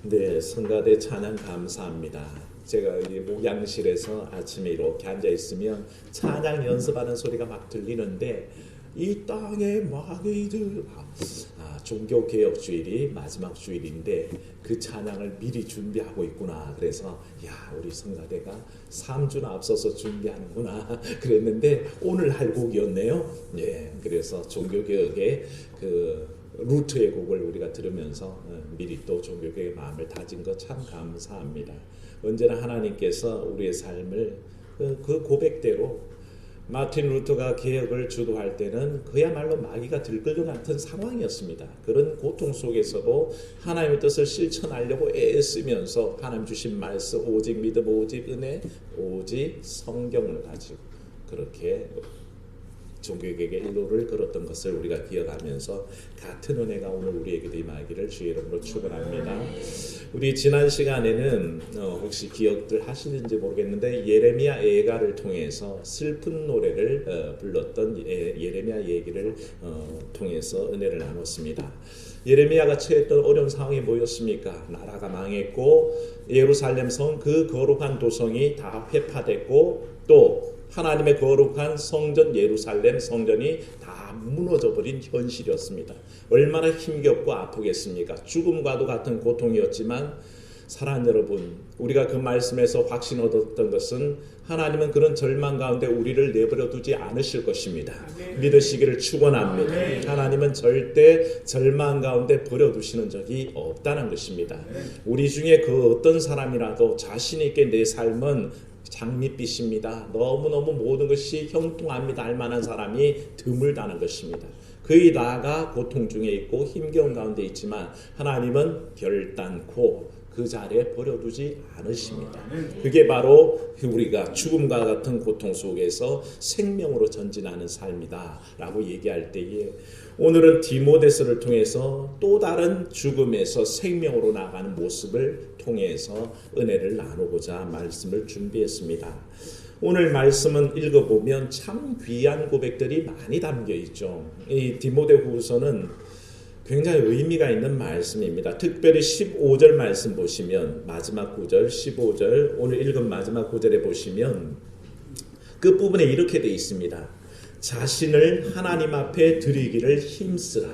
네, 성가대 찬양 감사합니다. 제가 이 목양실에서 아침에 이렇게 앉아 있으면 찬양 연습하는 소리가 막 들리는데 이 땅에 마귀들 종교 개혁 주일이 마지막 주일인데 그 찬양을 미리 준비하고 있구나. 그래서 야, 우리 성가대가 3주나 앞서서 준비하는구나 그랬는데 오늘 할 곡이었네요. 예, 그래서 종교 개혁의 그 루트의 곡을 우리가 들으면서 미리 또 종교개혁의 마음을 다진 것 참 감사합니다. 언제나 하나님께서 우리의 삶을 그 고백대로 마틴 루터가 개혁을 주도할 때는 그야말로 마귀가 들끓는 것 같은 상황이었습니다. 그런 고통 속에서도 하나님의 뜻을 실천하려고 애쓰면서 하나님 주신 말씀, 오직 믿음, 오직 은혜, 오직 성경을 가지고 그렇게 종교개혁의 일로를 걸었던 것을 우리가 기억하면서 같은 은혜가 오늘 우리에게도 임하기를 주의 이름으로 축원합니다. 우리 지난 시간에는 혹시 기억들 하시는지 모르겠는데 예레미야 예가를 통해서 슬픈 노래를 불렀던 예레미야 얘기를 통해서 은혜를 나눴습니다. 예레미야가 처했던 어려운 상황이 뭐였습니까? 나라가 망했고 예루살렘 성 그 거룩한 도성이 다 회파됐고 또 하나님의 거룩한 성전 예루살렘 성전이 다 무너져버린 현실이었습니다. 얼마나 힘겹고 아프겠습니까? 죽음과도 같은 고통이었지만 사랑하는 여러분, 우리가 그 말씀에서 확신 얻었던 것은 하나님은 그런 절망 가운데 우리를 내버려 두지 않으실 것입니다. 믿으시기를 축원합니다. 하나님은 절대 절망 가운데 버려두시는 적이 없다는 것입니다. 우리 중에 그 어떤 사람이라도 자신 있게 내 삶은 장밋빛입니다. 너무너무 모든 것이 형통합니다 할 만한 사람이 드물다는 것입니다. 그의 나아가 고통 중에 있고 힘겨운 가운데 있지만 하나님은 결단코 그 자리에 버려두지 않으십니다. 그게 바로 우리가 죽음과 같은 고통 속에서 생명으로 전진하는 삶이다 라고 얘기할 때에 오늘은 디모데서를 통해서 또 다른 죽음에서 생명으로 나가는 모습을 통해서 은혜를 나누고자 말씀을 준비했습니다. 오늘 말씀은 읽어보면 참 귀한 고백들이 많이 담겨 있죠. 이 디모데 후서는 굉장히 의미가 있는 말씀입니다. 특별히 15절 말씀 보시면 마지막 구절 15절 오늘 읽은 마지막 구절에 보시면 그 부분에 이렇게 되어 있습니다. 자신을 하나님 앞에 드리기를 힘쓰라.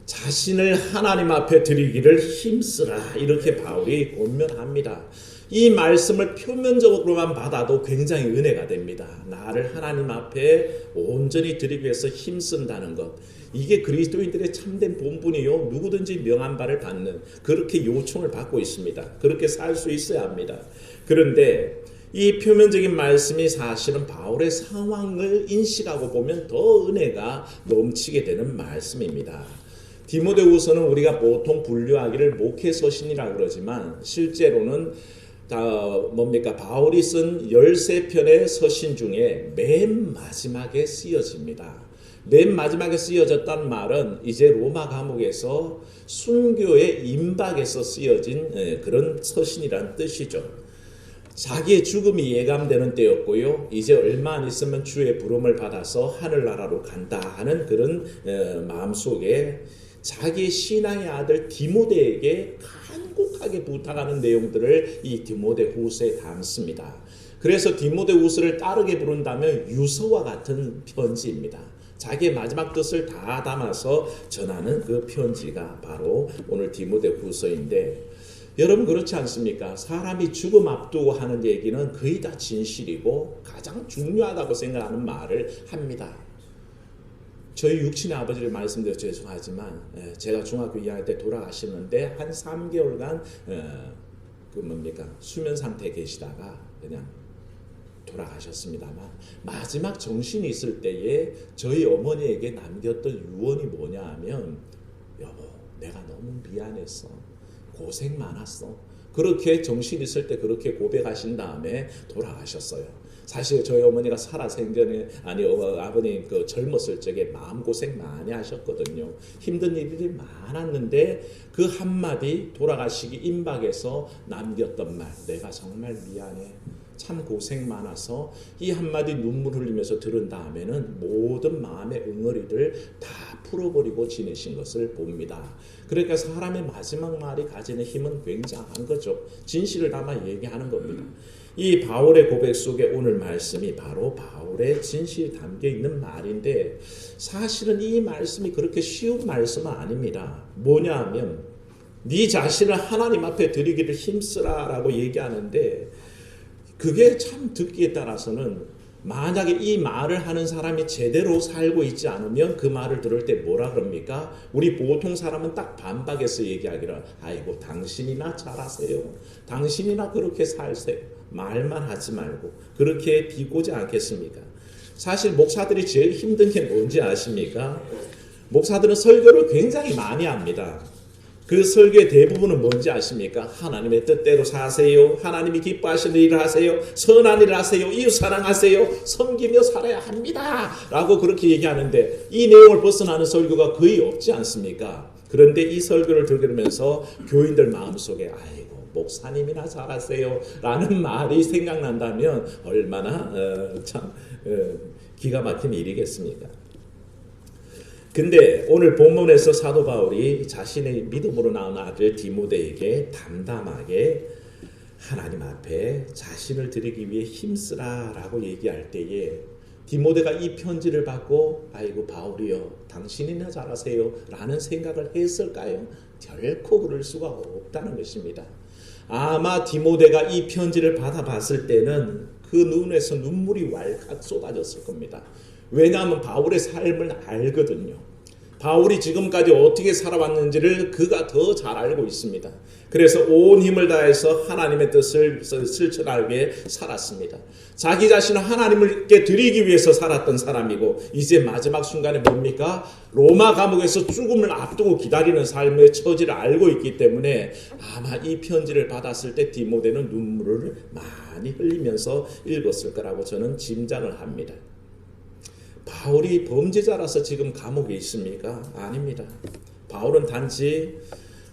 자신을 하나님 앞에 드리기를 힘쓰라. 이렇게 바울이 권면합니다. 이 말씀을 표면적으로만 받아도 굉장히 은혜가 됩니다. 나를 하나님 앞에 온전히 드리기 위해서 힘쓴다는 것. 이게 그리스도인들의 참된 본분이요. 누구든지 명한 바를 받는 그렇게 요청을 받고 있습니다. 그렇게 살 수 있어야 합니다. 그런데 이 표면적인 말씀이 사실은 바울의 상황을 인식하고 보면 더 은혜가 넘치게 되는 말씀입니다. 디모데후서는 우리가 보통 분류하기를 목회서신이라고 그러지만 실제로는 바울이 쓴 13편의 서신 중에 맨 마지막에 쓰여집니다. 맨 마지막에 쓰여졌단 말은 이제 로마 감옥에서 순교의 임박에서 쓰여진 그런 서신이란 뜻이죠. 자기의 죽음이 예감되는 때였고요. 이제 얼마 안 있으면 주의 부름을 받아서 하늘나라로 간다 하는 그런 마음속에 자기의 신앙의 아들 디모데에게 간곡하게 부탁하는 내용들을 이 디모데 후서에 담습니다. 그래서 디모데 후서를 따르게 부른다면 유서와 같은 편지입니다. 자기의 마지막 뜻을 다 담아서 전하는 그 편지가 바로 오늘 디모데 후서인데 여러분 그렇지 않습니까? 사람이 죽음 앞두고 하는 얘기는 거의 다 진실이고 가장 중요하다고 생각하는 말을 합니다. 저희 육친의 아버지를 말씀드려 죄송하지만 제가 중학교 2학년 때 돌아가시는데 한 3개월간 수면 상태에 계시다가 그냥 돌아가셨습니다만 마지막 정신이 있을 때에 저희 어머니에게 남겼던 유언이 뭐냐 하면 여보 내가 너무 미안했어. 고생 많았어. 그렇게 정신 있을 때 그렇게 고백하신 다음에 돌아가셨어요. 사실 저희 어머니가 살아 생전에 아버님 그 젊었을 적에 마음고생 많이 하셨거든요. 힘든 일들이 많았는데 그 한마디 돌아가시기 임박에서 남겼던 말 내가 정말 미안해. 참 고생 많아서 이 한마디 눈물 흘리면서 들은 다음에는 모든 마음의 응어리들 다 풀어버리고 지내신 것을 봅니다. 그러니까 사람의 마지막 말이 가지는 힘은 굉장한 거죠. 진실을 담아 얘기하는 겁니다. 이 바울의 고백 속에 오늘 말씀이 바로 바울의 진실이 담겨 있는 말인데, 사실은 이 말씀이 그렇게 쉬운 말씀은 아닙니다. 뭐냐 하면 네 자신을 하나님 앞에 드리기를 힘쓰라라고 얘기하는데, 그게 참 듣기에 따라서는 만약에 이 말을 하는 사람이 제대로 살고 있지 않으면 그 말을 들을 때 뭐라 그럽니까? 우리 보통 사람은 딱 반박해서 얘기하기를, 아이고 당신이나 잘하세요, 당신이나 그렇게 살세요, 말만 하지 말고, 그렇게 비꼬지 않겠습니까? 사실 목사들이 제일 힘든 게 뭔지 아십니까? 목사들은 설교를 굉장히 많이 합니다. 그 설교의 대부분은 뭔지 아십니까? 하나님의 뜻대로 사세요, 하나님이 기뻐하시는 일을 하세요, 선한 일을 하세요, 이웃 사랑하세요, 섬기며 살아야 합니다 라고 그렇게 얘기하는데, 이 내용을 벗어나는 설교가 거의 없지 않습니까? 그런데 이 설교를 들으면서 교인들 마음속에 아이고 목사님이나 잘하세요 라는 말이 생각난다면 얼마나 기가 막힌 일이겠습니까? 근데 오늘 본문에서 사도 바울이 자신의 믿음으로 낳은 아들 디모데에게 담담하게 하나님 앞에 자신을 드리기 위해 힘쓰라라고 얘기할 때에, 디모데가 이 편지를 받고 아이고 바울이요 당신이나 잘하세요 라는 생각을 했을까요? 결코 그럴 수가 없다는 것입니다. 아마 디모데가 이 편지를 받아봤을 때는 그 눈에서 눈물이 왈칵 쏟아졌을 겁니다. 왜냐하면 바울의 삶을 알거든요. 바울이 지금까지 어떻게 살아왔는지를 그가 더 잘 알고 있습니다. 그래서 온 힘을 다해서 하나님의 뜻을 실천하게 살았습니다. 자기 자신을 하나님께 드리기 위해서 살았던 사람이고, 이제 마지막 순간에 뭡니까? 로마 감옥에서 죽음을 앞두고 기다리는 삶의 처지를 알고 있기 때문에 아마 이 편지를 받았을 때 디모데는 눈물을 많이 흘리면서 읽었을 거라고 저는 짐작을 합니다. 바울이 범죄자라서 지금 감옥에 있습니까? 아닙니다. 바울은 단지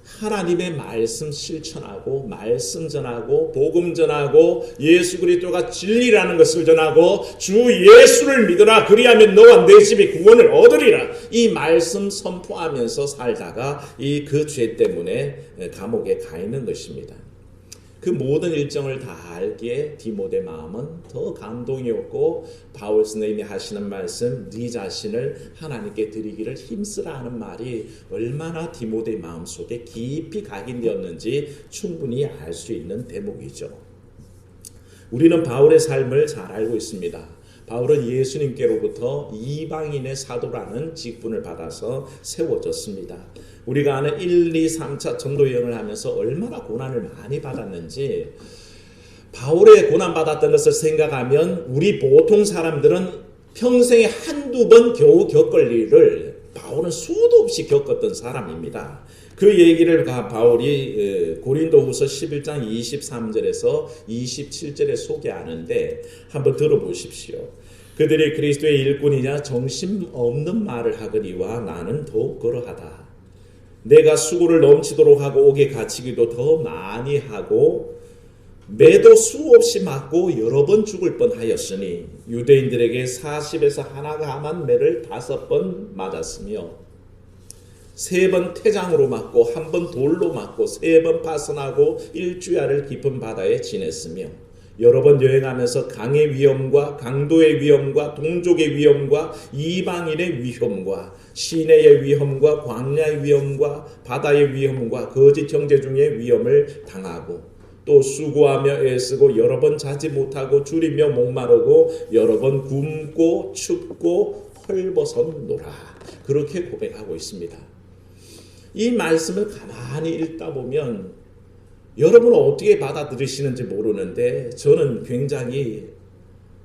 하나님의 말씀 실천하고 말씀 전하고 복음 전하고 예수 그리스도가 진리라는 것을 전하고 주 예수를 믿으라 그리하면 너와 내 집이 구원을 얻으리라, 이 말씀 선포하면서 살다가 이 그 죄 때문에 감옥에 가 있는 것입니다. 그 모든 일정을 다 알기에 디모데 마음은 더 감동이었고, 바울 선생님이 하시는 말씀 네 자신을 하나님께 드리기를 힘쓰라 하는 말이 얼마나 디모데 마음속에 깊이 각인되었는지 충분히 알 수 있는 대목이죠. 우리는 바울의 삶을 잘 알고 있습니다. 바울은 예수님께로부터 이방인의 사도라는 직분을 받아서 세워졌습니다. 우리가 아는 1, 2, 3차 전도 여행을 하면서 얼마나 고난을 많이 받았는지, 바울의 고난받았던 것을 생각하면 우리 보통 사람들은 평생에 한두 번 겨우 겪을 일을 바울은 수도 없이 겪었던 사람입니다. 그 얘기를 바울이 고린도후서 11장 23절에서 27절에 소개하는데 한번 들어보십시오. 그들이 그리스도의 일꾼이냐 정신 없는 말을 하거니와 나는 더욱 그러하다. 내가 수고를 넘치도록 하고 옥에 갇히기도 더 많이 하고 매도 수없이 맞고 여러 번 죽을 뻔하였으니 유대인들에게 40에서 하나가 함한 매를 5번 맞았으며 3번 태장으로 맞고 1번 돌로 맞고 3번 파선하고 일주야를 깊은 바다에 지냈으며 여러 번 여행하면서 강의 위험과 강도의 위험과 동족의 위험과 이방인의 위험과 시내의 위험과 광야의 위험과 바다의 위험과 거짓 형제 중의 위험을 당하고 또 수고하며 애쓰고 여러 번 자지 못하고 줄이며 목마르고 여러 번 굶고 춥고 헐벗었노라. 그렇게 고백하고 있습니다. 이 말씀을 가만히 읽다 보면 여러분은 어떻게 받아들이시는지 모르는데 저는 굉장히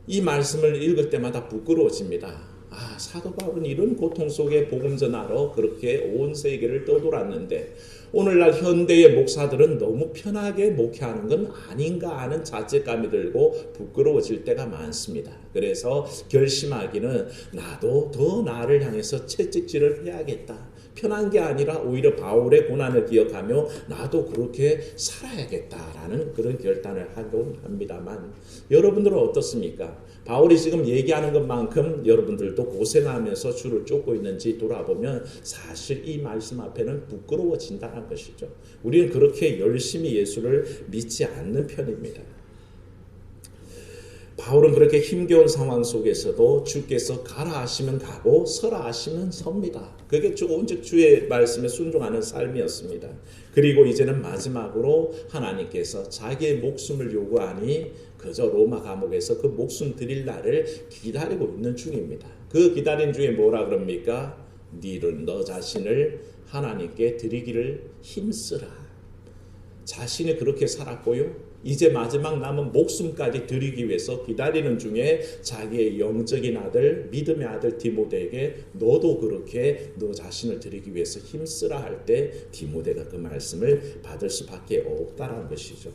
이 말씀을 읽을 때마다 부끄러워집니다. 아, 사도 바울은 이런 고통 속에 복음 전하러 그렇게 온 세계를 떠돌았는데 오늘날 현대의 목사들은 너무 편하게 목회하는 건 아닌가 하는 자책감이 들고 부끄러워질 때가 많습니다. 그래서 결심하기는 나도 더 나를 향해서 채찍질을 해야겠다. 편한 게 아니라 오히려 바울의 고난을 기억하며 나도 그렇게 살아야겠다라는 그런 결단을 하곤 합니다만, 여러분들은 어떻습니까? 바울이 지금 얘기하는 것만큼 여러분들도 고생하면서 주를 쫓고 있는지 돌아보면 사실 이 말씀 앞에는 부끄러워진다는 것이죠. 우리는 그렇게 열심히 예수를 믿지 않는 편입니다. 바울은 그렇게 힘겨운 상황 속에서도 주께서 가라 하시면 가고 서라 하시면 섭니다. 그게 오직 주의 말씀에 순종하는 삶이었습니다. 그리고 이제는 마지막으로 하나님께서 자기의 목숨을 요구하니 그저 로마 감옥에서 그 목숨 드릴 날을 기다리고 있는 중입니다. 그 기다린 중에 뭐라 그럽니까? 너는 너 자신을 하나님께 드리기를 힘쓰라. 자신이 그렇게 살았고요. 이제 마지막 남은 목숨까지 드리기 위해서 기다리는 중에 자기의 영적인 아들, 믿음의 아들 디모데에게 너도 그렇게 너 자신을 드리기 위해서 힘쓰라 할 때 디모데가 그 말씀을 받을 수밖에 없다라는 것이죠.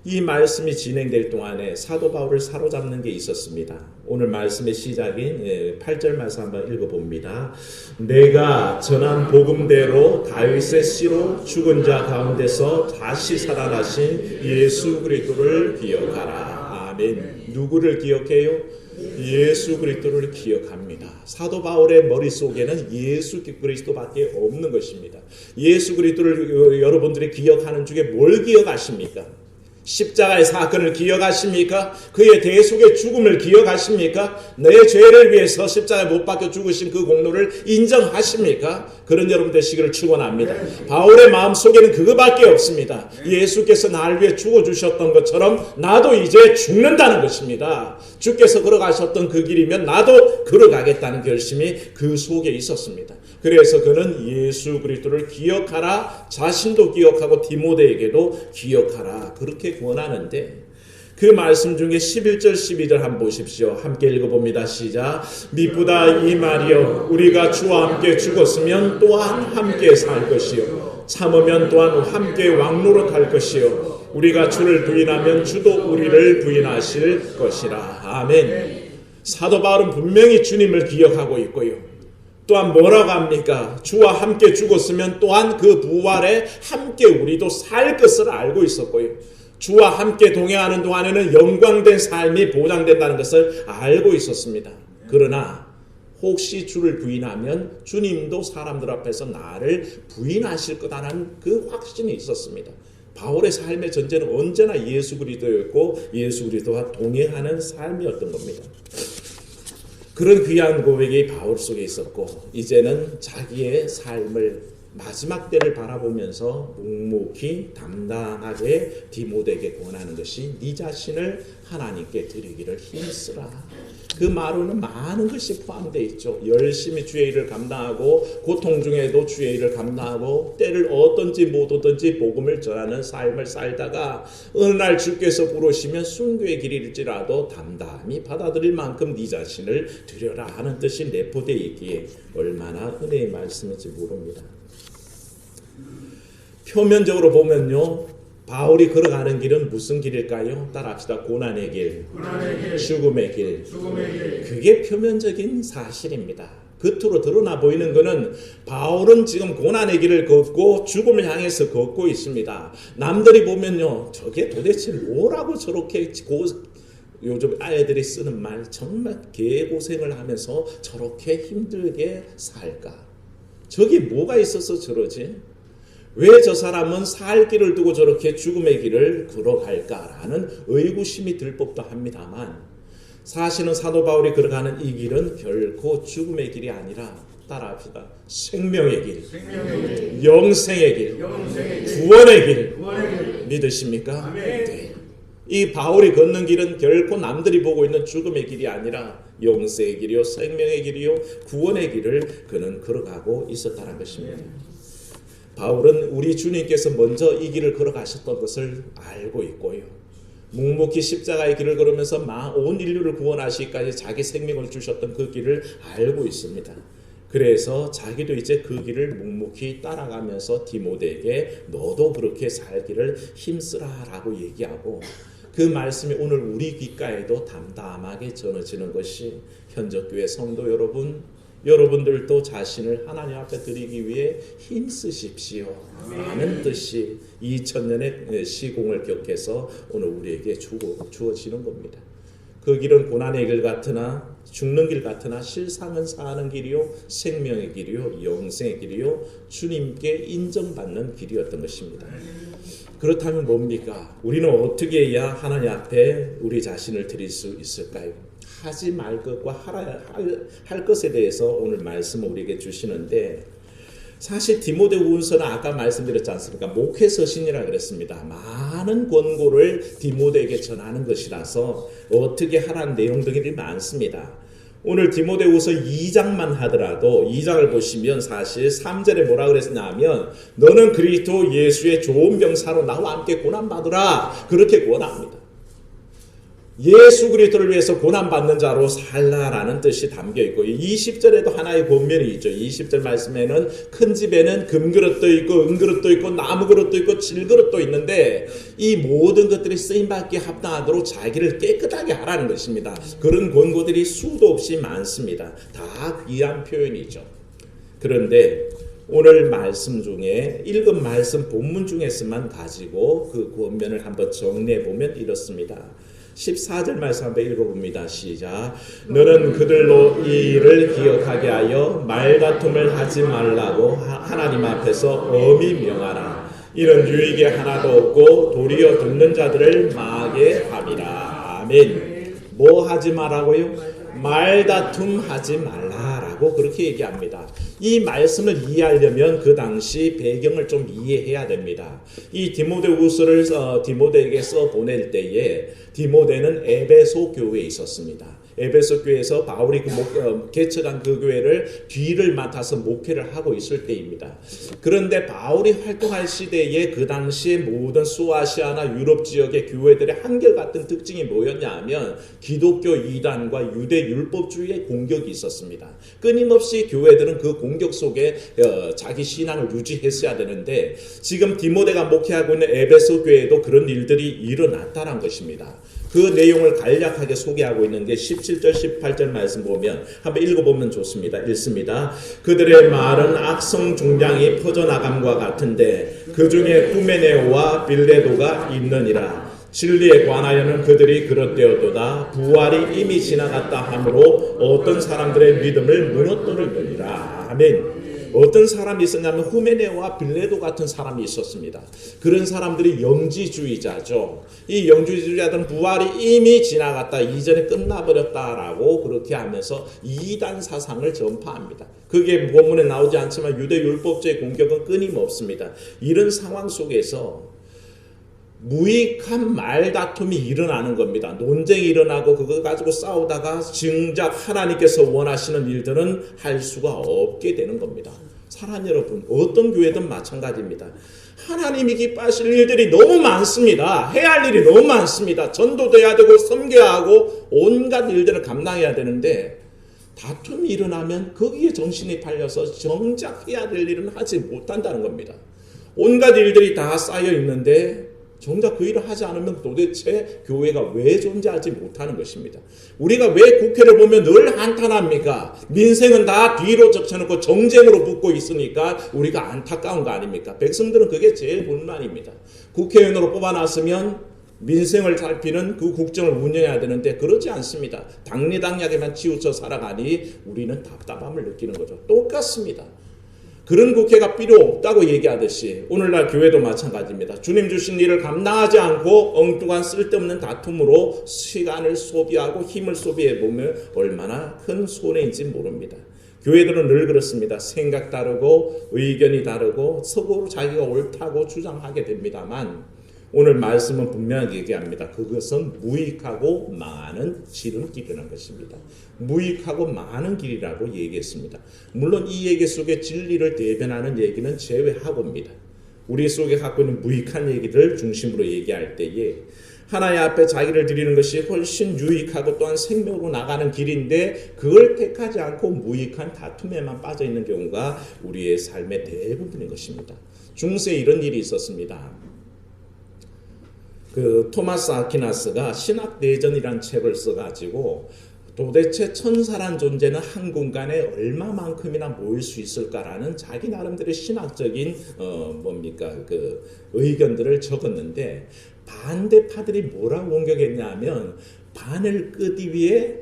이 말씀이 진행될 동안에 사도 바울을 사로잡는 게 있었습니다. 오늘 말씀의 시작인 8절 말씀 한번 읽어봅니다. 내가 전한 복음대로 다윗의 씨로 죽은 자 가운데서 다시 살아나신 예수 그리스도를 기억하라. 아멘. 누구를 기억해요? 예수 그리스도를 기억합니다. 사도 바울의 머릿속에는 예수 그리스도밖에 없는 것입니다. 예수 그리스도를 여러분들이 기억하는 중에 뭘 기억하십니까? 십자가의 사건을 기억하십니까? 그의 대속의 죽음을 기억하십니까? 내 죄를 위해서 십자가에 못 박혀 죽으신 그 공로를 인정하십니까? 그런 여러분 되시기를 축원합니다. 바울의 마음속에는 그거밖에 없습니다. 예수께서 나를 위해 죽어주셨던 것처럼 나도 이제 죽는다는 것입니다. 주께서 걸어가셨던 그 길이면 나도 걸어가겠다는 결심이 그 속에 있었습니다. 그래서 그는 예수 그리스도를 기억하라, 자신도 기억하고 디모데에게도 기억하라, 그렇게 권하는데, 그 말씀 중에 11절 12절 한번 보십시오. 함께 읽어봅니다. 시작. 미쁘다 이 말이여, 우리가 주와 함께 죽었으면 또한 함께 살 것이요, 참으면 또한 함께 왕노릇할 것이요, 우리가 주를 부인하면 주도 우리를 부인하실 것이라. 아멘. 사도 바울은 분명히 주님을 기억하고 있고요, 또한 뭐라고 합니까? 주와 함께 죽었으면 또한 그 부활에 함께 우리도 살 것을 알고 있었고요, 주와 함께 동행하는 동안에는 영광된 삶이 보장된다는 것을 알고 있었습니다. 그러나 혹시 주를 부인하면 주님도 사람들 앞에서 나를 부인하실 거다라는 그 확신이 있었습니다. 바울의 삶의 전제는 언제나 예수 그리스도였고 예수 그리스도와 동행하는 삶이었던 겁니다. 그런 귀한 고백이 바울 속에 있었고, 이제는 자기의 삶을 마지막 때를 바라보면서 묵묵히 담담하게 디모데에게 권하는 것이 네 자신을 하나님께 드리기를 힘쓰라. 그 말로는 많은 것이 포함되어 있죠. 열심히 주의 일을 감당하고 고통 중에도 주의 일을 감당하고 때를 얻든지 못 얻든지 복음을 전하는 삶을 살다가 어느 날 주께서 부르시면 순교의 길일지라도 담담히 받아들일 만큼 네 자신을 드려라 하는 뜻이 내포되어 있기에 얼마나 은혜의 말씀인지 모릅니다. 표면적으로 보면요, 바울이 걸어가는 길은 무슨 길일까요? 따라합시다. 고난의 길, 죽음의 길. 그게 표면적인 사실입니다. 겉으로 드러나 보이는 것은 바울은 지금 고난의 길을 걷고 죽음을 향해서 걷고 있습니다. 남들이 보면요, 저게 도대체 뭐라고 저렇게 요즘 아이들이 쓰는 말, 정말 개고생을 하면서 저렇게 힘들게 살까? 저게 뭐가 있어서 저러지? 왜 저 사람은 살 길을 두고 저렇게 죽음의 길을 걸어갈까라는 의구심이 들 법도 합니다만, 사실은 사도 바울이 걸어가는 이 길은 결코 죽음의 길이 아니라, 따라합시다, 생명의 길, 영생의 길, 구원의 길. 믿으십니까? 네. 이 바울이 걷는 길은 결코 남들이 보고 있는 죽음의 길이 아니라 영생의 길이요, 생명의 길이요, 구원의 길을 그는 걸어가고 있었다는 것입니다. 바울은 우리 주님께서 먼저 이 길을 걸어가셨던 것을 알고 있고요, 묵묵히 십자가의 길을 걸으면서 온 인류를 구원하시기까지 자기 생명을 주셨던 그 길을 알고 있습니다. 그래서 자기도 이제 그 길을 묵묵히 따라가면서 디모데에게 너도 그렇게 살기를 힘쓰라라고 얘기하고, 그 말씀이 오늘 우리 귓가에도 담담하게 전해지는 것이, 현적교회 성도 여러분, 여러분들도 자신을 하나님 앞에 드리기 위해 힘쓰십시오. 많은 뜻이 2000년의 시공을 격해서 오늘 우리에게 주어지는 겁니다. 그 길은 고난의 길 같으나 죽는 길 같으나 실상은 사는 길이요 생명의 길이요 영생의 길이요 주님께 인정받는 길이었던 것입니다. 그렇다면 뭡니까? 우리는 어떻게 해야 하나님 앞에 우리 자신을 드릴 수 있을까요? 하지 말 것과 할 것에 대해서 오늘 말씀을 우리에게 주시는데, 사실 디모데후서는 아까 말씀드렸지 않습니까? 목회 서신이라 그랬습니다. 많은 권고를 디모데에게 전하는 것이라서 어떻게 하라는 내용들이 많습니다. 오늘 디모데후서 2장만 하더라도 2장을 보시면 사실 3절에 뭐라 그랬냐면 너는 그리스도 예수의 좋은 병사로 나와 함께 고난받으라, 그렇게 권합니다. 예수 그리스도를 위해서 고난받는 자로 살라라는 뜻이 담겨 있고, 20절에도 하나의 권면이 있죠. 20절 말씀에는 큰 집에는 금그릇도 있고 은그릇도 있고 나무그릇도 있고 질그릇도 있는데 이 모든 것들이 쓰임받기에 합당하도록 자기를 깨끗하게 하라는 것입니다. 그런 권고들이 수도 없이 많습니다. 다 귀한 표현이죠. 그런데 오늘 말씀 중에 읽은 말씀 본문 중에서만 가지고 그 권면을 한번 정리해 보면 이렇습니다. 14절 말씀 한번 읽어봅니다. 시작. 너는 그들로 이 일을 기억하게 하여 말다툼을 하지 말라고 하나님 앞에서 엄히 명하라. 이런 유익이 하나도 없고 도리어 듣는 자들을 망하게 함이라. 아멘. 뭐 하지 말라고요? 말다툼 하지 말라라고 그렇게 얘기합니다. 이 말씀을 이해하려면 그 당시 배경을 좀 이해해야 됩니다. 이 디모데후서를 디모데에게 써 보낼 때에 디모데는 에베소 교회에 있었습니다. 에베소 교회에서 바울이 개척한 그 교회를 뒤를 맡아서 목회를 하고 있을 때입니다. 그런데 바울이 활동할 시대에 그 당시에 모든 소아시아나 유럽 지역의 교회들의 한결같은 특징이 뭐였냐 하면 기독교 이단과 유대 율법주의의 공격이 있었습니다. 끊임없이 교회들은 그 공격 속에 자기 신앙을 유지했어야 되는데 지금 디모데가 목회하고 있는 에베소 교회에도 그런 일들이 일어났다는 것입니다. 그 내용을 간략하게 소개하고 있는 게 17절 18절 말씀 보면 한번 읽어보면 좋습니다. 읽습니다. 그들의 말은 악성 종장이 퍼져나감과 같은데 그 중에 후메네오와 빌레도가 있느니라. 진리에 관하여는 그들이 그렇되었도다. 부활이 이미 지나갔다 하므로 어떤 사람들의 믿음을 무너뜨리느니라. 아멘. 어떤 사람이 있었냐면 후메네오와 빌레도 같은 사람이 있었습니다. 그런 사람들이 영지주의자죠. 이 영지주의자들은 부활이 이미 지나갔다, 이전에 끝나버렸다라고 그렇게 하면서 이단 사상을 전파합니다. 그게 본문에 나오지 않지만 유대 율법주의 공격은 끊임없습니다. 이런 상황 속에서 무익한 말다툼이 일어나는 겁니다. 논쟁이 일어나고 그거 가지고 싸우다가 정작 하나님께서 원하시는 일들은 할 수가 없게 되는 겁니다. 사랑하는 여러분, 어떤 교회든 마찬가지입니다. 하나님이 기뻐하실 일들이 너무 많습니다. 해야 할 일이 너무 많습니다. 전도돼야 되고 섬겨야 하고 온갖 일들을 감당해야 되는데 다툼이 일어나면 거기에 정신이 팔려서 정작 해야 될 일은 하지 못한다는 겁니다. 온갖 일들이 다 쌓여 있는데 정작 그 일을 하지 않으면 도대체 교회가 왜 존재하지 못하는 것입니다. 우리가 왜 국회를 보면 늘 한탄합니까? 민생은 다 뒤로 적쳐놓고 정쟁으로 붙고 있으니까 우리가 안타까운 거 아닙니까? 백성들은 그게 제일 불만입니다. 국회의원으로 뽑아놨으면 민생을 살피는 그 국정을 운영해야 되는데 그러지 않습니다. 당리당략에만 치우쳐 살아가니 우리는 답답함을 느끼는 거죠. 똑같습니다. 그런 국회가 필요 없다고 얘기하듯이 오늘날 교회도 마찬가지입니다. 주님 주신 일을 감당하지 않고 엉뚱한 쓸데없는 다툼으로 시간을 소비하고 힘을 소비해보면 얼마나 큰 손해인지 모릅니다. 교회들은 늘 그렇습니다. 생각 다르고 의견이 다르고 서로 자기가 옳다고 주장하게 됩니다만 오늘 말씀은 분명하게 얘기합니다. 그것은 무익하고 망하는 지름길이라는 것입니다. 무익하고 망하는 길이라고 얘기했습니다. 물론 이 얘기 속에 진리를 대변하는 얘기는 제외하고입니다. 우리 속에 갖고 있는 무익한 얘기를 중심으로 얘기할 때에 하나님 앞에 자기를 드리는 것이 훨씬 유익하고 또한 생명으로 나가는 길인데 그걸 택하지 않고 무익한 다툼에만 빠져 있는 경우가 우리의 삶의 대부분인 것입니다. 중세에 이런 일이 있었습니다. 그 토마스 아퀴나스가 신학대전이라는 책을 써가지고 도대체 천사란 존재는 한 공간에 얼마만큼이나 모일 수 있을까라는 자기 나름대로의 신학적인 그 의견들을 적었는데, 반대파들이 뭐라고 공격했냐면 바늘 끄기 위해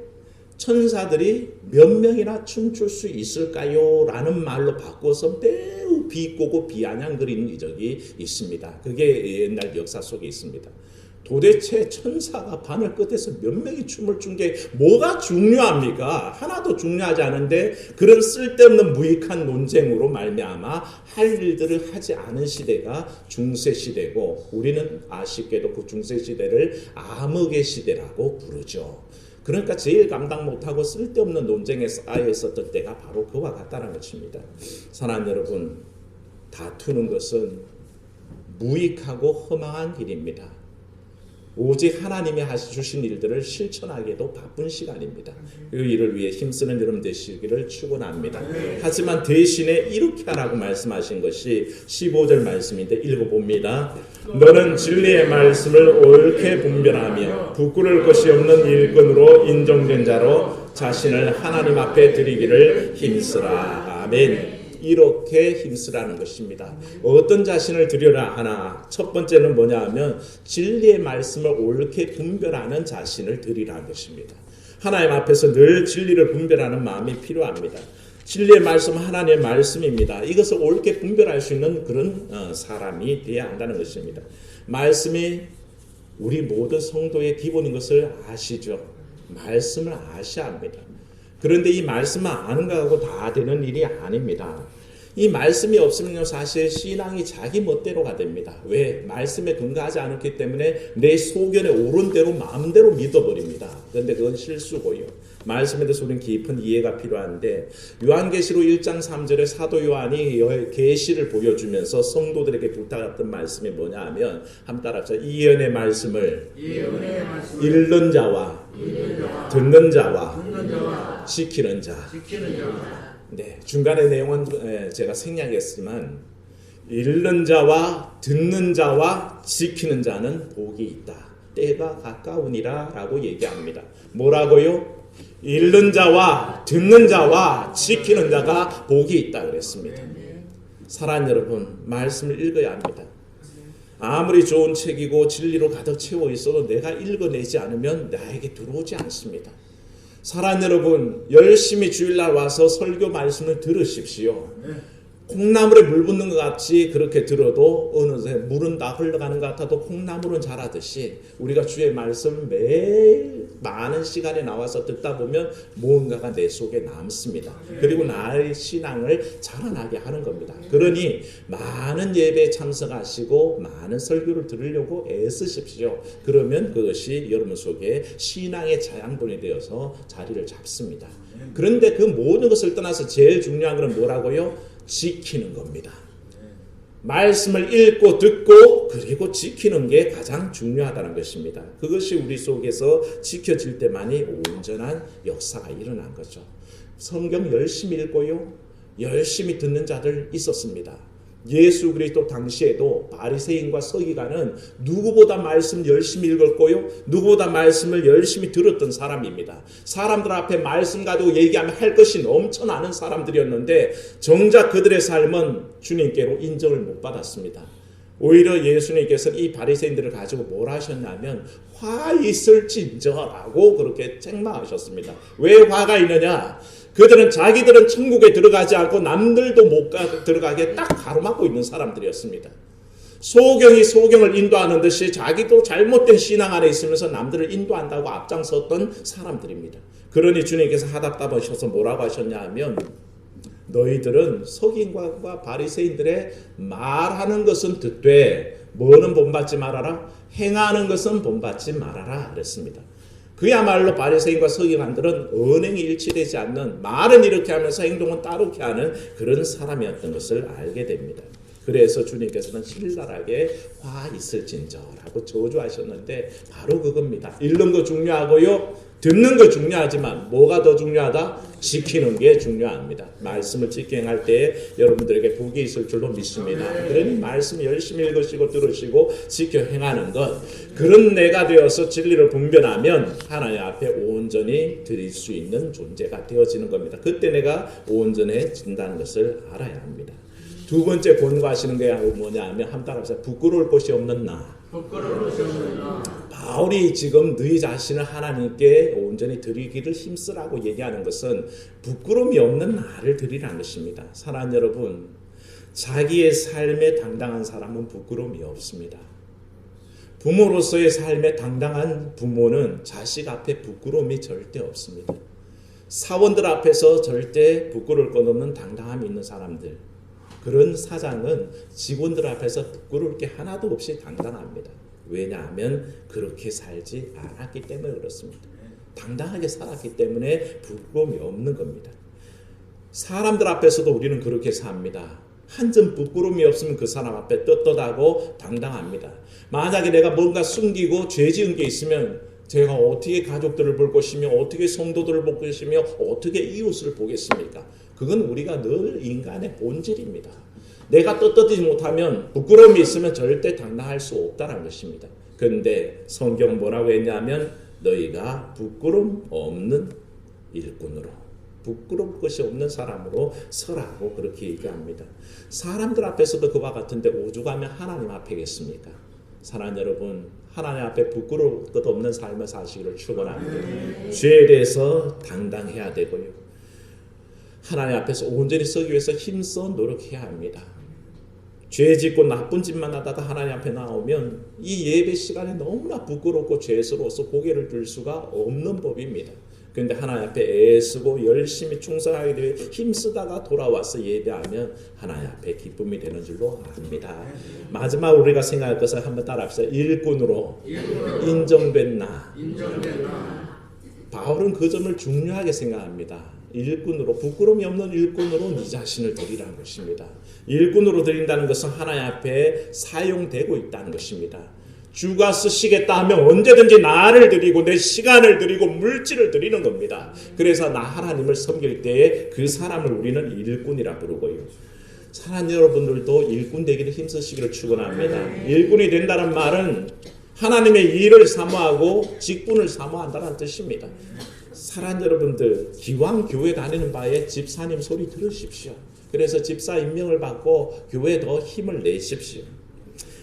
천사들이 몇 명이나 춤출 수 있을까요? 라는 말로 바꿔서 매우 비꼬고 비아냥거리는 적이 있습니다. 그게 옛날 역사 속에 있습니다. 도대체 천사가 바늘 끝에서 몇 명이 춤을 춘 게 뭐가 중요합니까? 하나도 중요하지 않은데 그런 쓸데없는 무익한 논쟁으로 말미암아 할 일들을 하지 않은 시대가 중세 시대고, 우리는 아쉽게도 그 중세 시대를 암흑의 시대라고 부르죠. 그러니까 제일 감당 못하고 쓸데없는 논쟁에 쌓여 있었던 때가 바로 그와 같다는 것입니다. 사랑하는 여러분, 다투는 것은 무익하고 허망한 일입니다. 오직 하나님이 주신 일들을 실천하기에도 바쁜 시간입니다. 그 일을 위해 힘쓰는 여러분 되시기를 축원합니다. 하지만 대신에 이렇게 하라고 말씀하신 것이 15절 말씀인데 읽어봅니다. 너는 진리의 말씀을 옳게 분별하며 부끄러울 것이 없는 일꾼으로 인정된 자로 자신을 하나님 앞에 드리기를 힘쓰라. 아멘. 이렇게 힘쓰라는 것입니다. 어떤 자신을 드려라 하나, 첫 번째는 뭐냐 하면 진리의 말씀을 옳게 분별하는 자신을 드리라는 것입니다. 하나님 앞에서 늘 진리를 분별하는 마음이 필요합니다. 진리의 말씀은 하나님의 말씀입니다. 이것을 옳게 분별할 수 있는 그런 사람이 되어야 한다는 것입니다. 말씀이 우리 모든 성도의 기본인 것을 아시죠? 말씀을 아셔야 합니다. 그런데 이 말씀만 아는 거하고 다 되는 일이 아닙니다. 이 말씀이 없으면 사실 신앙이 자기 멋대로가 됩니다. 왜? 말씀에 근거하지 않았기 때문에 내 소견에 옳은 대로 마음대로 믿어버립니다. 그런데 그건 실수고요. 말씀에 대해서 우리는 깊은 이해가 필요한데, 요한계시록 1장 3절에 사도 요한이 계시를 보여주면서 성도들에게 부탁했던 말씀이 뭐냐 하면, 한번 따라합시다. 이 예언의 말씀을 읽는 자와 듣는 자와 지키는 자. 네, 중간의 내용은 제가 생략했지만 읽는 자와 듣는 자와 지키는 자는 복이 있다. 때가 가까우니라 라고 얘기합니다. 뭐라고요? 읽는 자와 듣는 자와 지키는 자가 복이 있다 그랬습니다. 사랑하는 여러분, 말씀을 읽어야 합니다. 아무리 좋은 책이고 진리로 가득 채워 있어도 내가 읽어내지 않으면 나에게 들어오지 않습니다. 사랑하는 여러분, 열심히 주일날 와서 설교 말씀을 들으십시오. 콩나물에 물 붓는 것 같이 그렇게 들어도 어느새 물은 다 흘러가는 것 같아도 콩나물은 자라듯이 우리가 주의 말씀을 매일 많은 시간에 나와서 듣다 보면 무언가가 내 속에 남습니다. 그리고 나의 신앙을 자라나게 하는 겁니다. 그러니 많은 예배에 참석하시고 많은 설교를 들으려고 애쓰십시오. 그러면 그것이 여러분 속에 신앙의 자양분이 되어서 자리를 잡습니다. 그런데 그 모든 것을 떠나서 제일 중요한 것은 뭐라고요? 지키는 겁니다. 말씀을 읽고 듣고 그리고 지키는 게 가장 중요하다는 것입니다. 그것이 우리 속에서 지켜질 때만이 온전한 역사가 일어난 거죠. 성경 열심히 읽고요, 열심히 듣는 자들 있었습니다. 예수 그리스도 당시에도 바리새인과 서기관은 누구보다 말씀 열심히 읽었고요, 누구보다 말씀을 열심히 들었던 사람입니다. 사람들 앞에 말씀 가지고 얘기하면 할 것이 넘쳐나는 사람들이었는데 정작 그들의 삶은 주님께로 인정을 못 받았습니다. 오히려 예수님께서는 이 바리새인들을 가지고 뭘 하셨냐면 화 있을진저라고 그렇게 책망하셨습니다. 왜 화가 있느냐? 자기들은 천국에 들어가지 않고 남들도 못 들어가게 딱 가로막고 있는 사람들이었습니다. 소경이 소경을 인도하는 듯이 자기도 잘못된 신앙 안에 있으면서 남들을 인도한다고 앞장섰던 사람들입니다. 그러니 주님께서 하답답하셔서 뭐라고 하셨냐 하면, 너희들은 서기관과 바리새인들의 말하는 것은 듣되 뭐는 본받지 말아라? 행하는 것은 본받지 말아라 그랬습니다. 그야말로 바리새인과 서기관들은 언행이 일치되지 않는, 말은 이렇게 하면서 행동은 따르게 하는 그런 사람이었던 것을 알게 됩니다. 그래서 주님께서는 신랄하게 화 있을진저라고 저주하셨는데 바로 그겁니다. 읽는 거 중요하고요. 듣는 거 중요하지만 뭐가 더 중요하다? 지키는 게 중요합니다. 말씀을 지켜 행할 때 여러분들에게 복이 있을 줄로 믿습니다. 그러니 말씀 열심히 읽으시고 들으시고 지켜 행하는 것, 그런 내가 되어서 진리를 분별하면 하나님 앞에 온전히 드릴 수 있는 존재가 되어지는 겁니다. 그때 내가 온전해진다는 것을 알아야 합니다. 두 번째 권고하시는 게 뭐냐 하면 한 따라서 부끄러울 것이 없는 나. 바울이 지금 너희 자신을 하나님께 온전히 드리기를 힘쓰라고 얘기하는 것은 부끄러움이 없는 나를 드리라는 것입니다. 사랑하는 여러분, 자기의 삶에 당당한 사람은 부끄러움이 없습니다. 부모로서의 삶에 당당한 부모는 자식 앞에 부끄러움이 절대 없습니다. 사원들 앞에서 절대 부끄러울 것 없는 당당함이 있는 사람들, 그런 사장은 직원들 앞에서 부끄러울 게 하나도 없이 당당합니다. 왜냐하면 그렇게 살지 않았기 때문에 그렇습니다. 당당하게 살았기 때문에 부끄러움이 없는 겁니다. 사람들 앞에서도 우리는 그렇게 삽니다. 한 점 부끄러움이 없으면 그 사람 앞에 떳떳하고 당당합니다. 만약에 내가 뭔가 숨기고 죄 지은 게 있으면 제가 어떻게 가족들을 볼 것이며 어떻게 성도들을 볼 것이며 어떻게 이웃을 보겠습니까? 그건 우리가 늘 인간의 본질입니다. 내가 떳떳하지 못하면 부끄러움이 있으면 절대 당당할 수 없다는 것입니다. 그런데 성경 뭐라고 했냐면 너희가 부끄러움 없는 일꾼으로, 부끄러울 것이 없는 사람으로 서라고 그렇게 얘기합니다. 사람들 앞에서도 그와 같은데 오죽하면 하나님 앞에겠습니까? 사랑하는 여러분, 하나님 앞에 부끄러울 것 없는 삶을 사시기를 축원합니다. 죄에 대해서 당당해야 되고요. 하나님 앞에서 온전히 서기 위해서 힘써 노력해야 합니다. 죄 짓고 나쁜 짓만 하다가 하나님 앞에 나오면 이 예배 시간에 너무나 부끄럽고 죄스러워서 고개를 들 수가 없는 법입니다. 그런데 하나님 앞에 애쓰고 열심히 충성하기 위해 힘쓰다가 돌아와서 예배하면 하나님 앞에 기쁨이 되는 줄로 압니다. 마지막 우리가 생각할 것을 한번 따라합시다. 일꾼으로 인정된 나. 바울은 그 점을 중요하게 생각합니다. 일꾼으로, 부끄러움이 없는 일꾼으로 네 자신을 드리라는 것입니다. 일꾼으로 드린다는 것은 하나님 앞에 사용되고 있다는 것입니다. 주가 쓰시겠다 하면 언제든지 나를 드리고 내 시간을 드리고 물질을 드리는 겁니다. 그래서 나 하나님을 섬길 때에 그 사람을 우리는 일꾼이라 부르고요. 사랑하는 여러분들도 일꾼 되기를 힘쓰시기를 축원합니다. 일꾼이 된다는 말은 하나님의 일을 사모하고 직분을 사모한다는 뜻입니다. 사랑하는 여러분들, 기왕 교회 다니는 바에 집사님 소리 들으십시오. 그래서 집사 임명을 받고 교회에 더 힘을 내십시오.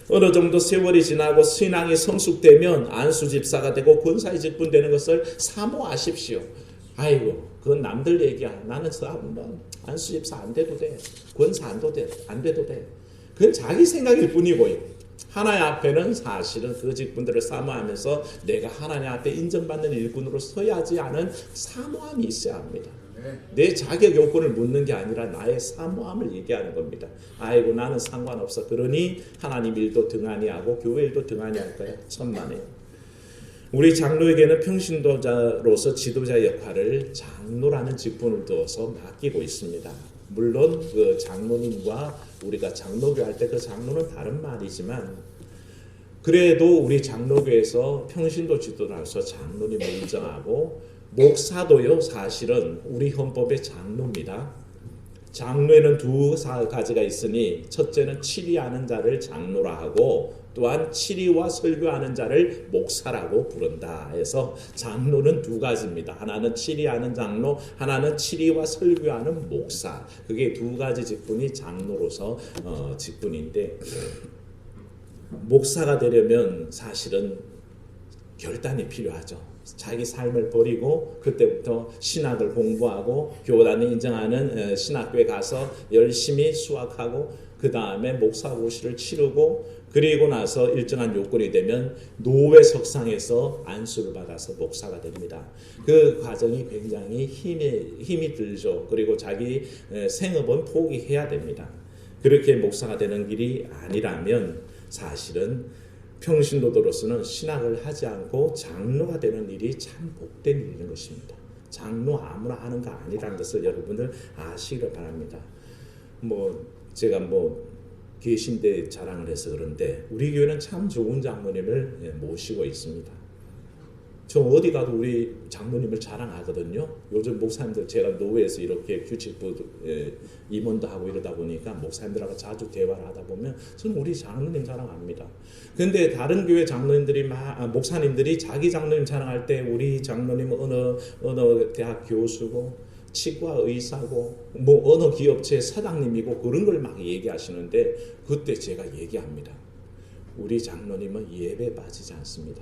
어느 정도 세월이 지나고 신앙이 성숙되면 안수 집사가 되고 권사의 직분 되는 것을 사모하십시오. 아이고, 그건 남들 얘기야. 나는 안수 집사 안 돼도 돼. 권사 안 돼도 돼. 그건 자기 생각일 뿐이고요. 하나님 앞에는 사실은 그 직분들을 사모하면서 내가 하나님 앞에 인정받는 일꾼으로 서야지 하는 사모함이 있어야 합니다. 내 자격 요건을 묻는 게 아니라 나의 사모함을 얘기하는 겁니다. 아이고 나는 상관없어. 그러니 하나님 일도 등한히 하고 교회 일도 등한히 할 거야. 천만에요. 우리 장로에게는 평신도자로서 지도자 역할을 장로라는 직분을 두어서 맡기고 있습니다. 물론 그 장로님과 우리가 장로교 할 때 그 장로는 다른 말이지만 그래도 우리 장로교에서 평신도 지도자로서 장로님을 인정하고 목사도요 사실은 우리 헌법의 장로입니다. 장로에는 두 가지가 있으니 첫째는 치리하는 자를 장로라 하고 또한 치리와 설교하는 자를 목사라고 부른다 해서 장로는 두 가지입니다. 하나는 치리하는 장로, 하나는 치리와 설교하는 목사. 그게 두 가지 직분이 장로로서 직분인데 목사가 되려면 사실은 결단이 필요하죠. 자기 삶을 버리고 그때부터 신학을 공부하고 교단이 인정하는 신학교에 가서 열심히 수학하고 그 다음에 목사 고시를 치르고 그리고 나서 일정한 요건이 되면 노회 석상에서 안수를 받아서 목사가 됩니다. 그 과정이 굉장히 힘이 들죠. 그리고 자기 생업은 포기해야 됩니다. 그렇게 목사가 되는 길이 아니라면 사실은 평신도로서는 신학을 하지 않고 장로가 되는 일이 참 복된 일인 것입니다. 장로 아무나 하는 거 아니라는 것을 여러분들 아시기를 바랍니다. 제가 계신데 자랑을 해서 그런데 우리 교회는 참 좋은 장로님을 모시고 있습니다. 저 어디 가도 우리 장로님을 자랑하거든요. 요즘 목사님들 제가 노회에서 이렇게 규칙부 임원도 하고 이러다 보니까 목사님들하고 자주 대화를 하다 보면 저는 우리 장로님 자랑합니다. 그런데 다른 교회 장로님들이 목사님들이 자기 장로님 자랑할 때 우리 장로님은 어느 대학 교수고 치과 의사고 뭐 어느 기업체 사장님이고 그런 걸 막 얘기하시는데 그때 제가 얘기합니다. 우리 장로님은 예배 빠지지 않습니다.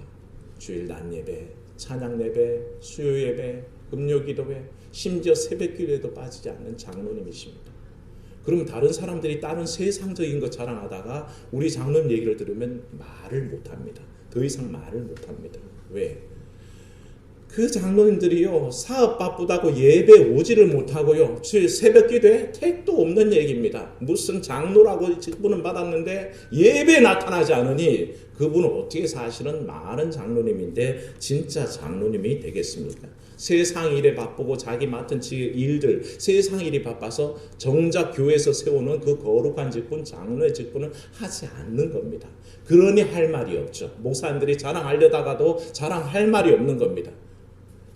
주일 낮 예배, 찬양 예배, 수요 예배, 금요 기도회, 심지어 새벽 기도에도 빠지지 않는 장로님이십니다. 그러면 다른 사람들이 다른 세상적인 것 자랑하다가 우리 장로님 얘기를 들으면 말을 못합니다. 더 이상 말을 못합니다. 왜? 그 장로님들이요 사업 바쁘다고 예배 오지를 못하고요 새벽 기도에 택도 없는 얘기입니다. 무슨 장로라고 직분은 받았는데 예배에 나타나지 않으니 그분은 어떻게 사실은 많은 장로님인데 진짜 장로님이 되겠습니까? 세상 일에 바쁘고 자기 맡은 일들 세상 일이 바빠서 정작 교회에서 세우는 그 거룩한 직분 장로의 직분을 하지 않는 겁니다. 그러니 할 말이 없죠. 목사님들이 자랑하려다가도 자랑할 말이 없는 겁니다.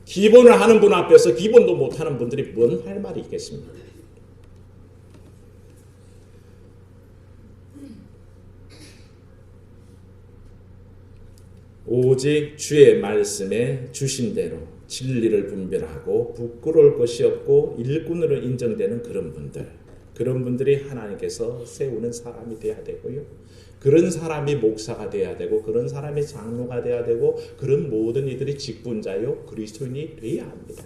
기본을 하는 분 앞에서 기본도 못하는 분들이 뭔 할 말이 있겠습니까? 오직 주의 말씀에 주신 대로 진리를 분별하고 부끄러울 것이 없고 일꾼으로 인정되는 그런 분들이 하나님께서 세우는 사람이 돼야 되고요. 그런 사람이 목사가 돼야 되고 그런 사람이 장로가 돼야 되고 그런 모든 이들이 직분자요 그리스도인이 돼야 합니다.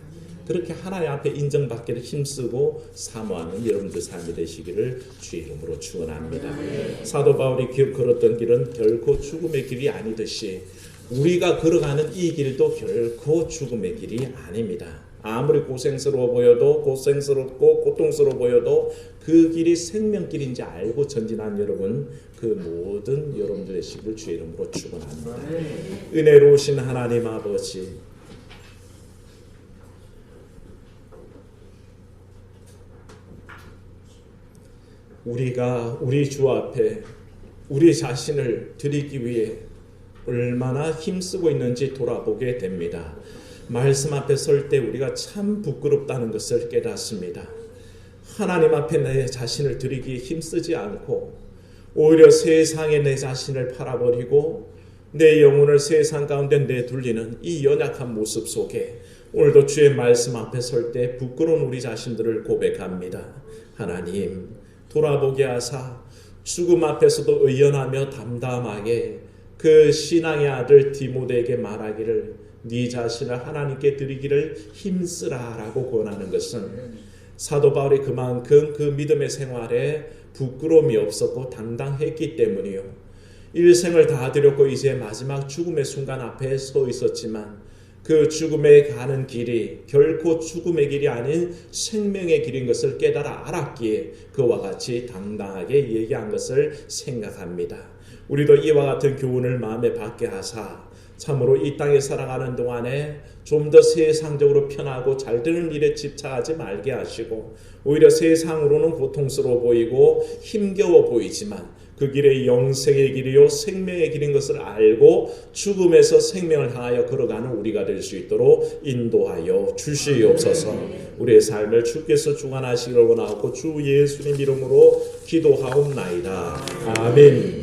그렇게 하나님 앞에 인정받기를 힘쓰고 사모하는 여러분들 삶이 되시기를 주의 이름으로 축원합니다. 사도 바울이 걸었던 길은 결코 죽음의 길이 아니듯이 우리가 걸어가는 이 길도 결코 죽음의 길이 아닙니다. 아무리 고생스럽고 고통스러워 보여도 그 길이 생명길인지 알고 전진한 여러분 그 모든 여러분들의 시기를 주의 이름으로 축원합니다. 은혜로우신 하나님 아버지 우리가 우리 주 앞에 우리 자신을 드리기 위해 얼마나 힘쓰고 있는지 돌아보게 됩니다. 말씀 앞에 설 때 우리가 참 부끄럽다는 것을 깨닫습니다. 하나님 앞에 내 자신을 드리기에 힘쓰지 않고 오히려 세상에 내 자신을 팔아버리고 내 영혼을 세상 가운데 내둘리는 이 연약한 모습 속에 오늘도 주의 말씀 앞에 설 때 부끄러운 우리 자신들을 고백합니다. 하나님 돌아보게 하사 죽음 앞에서도 의연하며 담담하게 그 신앙의 아들 디모데에게 말하기를 네 자신을 하나님께 드리기를 힘쓰라라고 권하는 것은 사도 바울이 그만큼 그 믿음의 생활에 부끄러움이 없었고 당당했기 때문이요. 일생을 다 드렸고 이제 마지막 죽음의 순간 앞에 서 있었지만 그 죽음에 가는 길이 결코 죽음의 길이 아닌 생명의 길인 것을 깨달아 알았기에 그와 같이 당당하게 얘기한 것을 생각합니다. 우리도 이와 같은 교훈을 마음에 받게 하사 참으로 이 땅에 살아가는 동안에 좀 더 세상적으로 편하고 잘 되는 일에 집착하지 말게 하시고 오히려 세상으로는 고통스러워 보이고 힘겨워 보이지만 그 길이 영생의 길이요 생명의 길인 것을 알고 죽음에서 생명을 향하여 걸어가는 우리가 될 수 있도록 인도하여 주시옵소서. 우리의 삶을 주께서 주관하시기를 원하고 주 예수님 이름으로 기도하옵나이다. 아멘.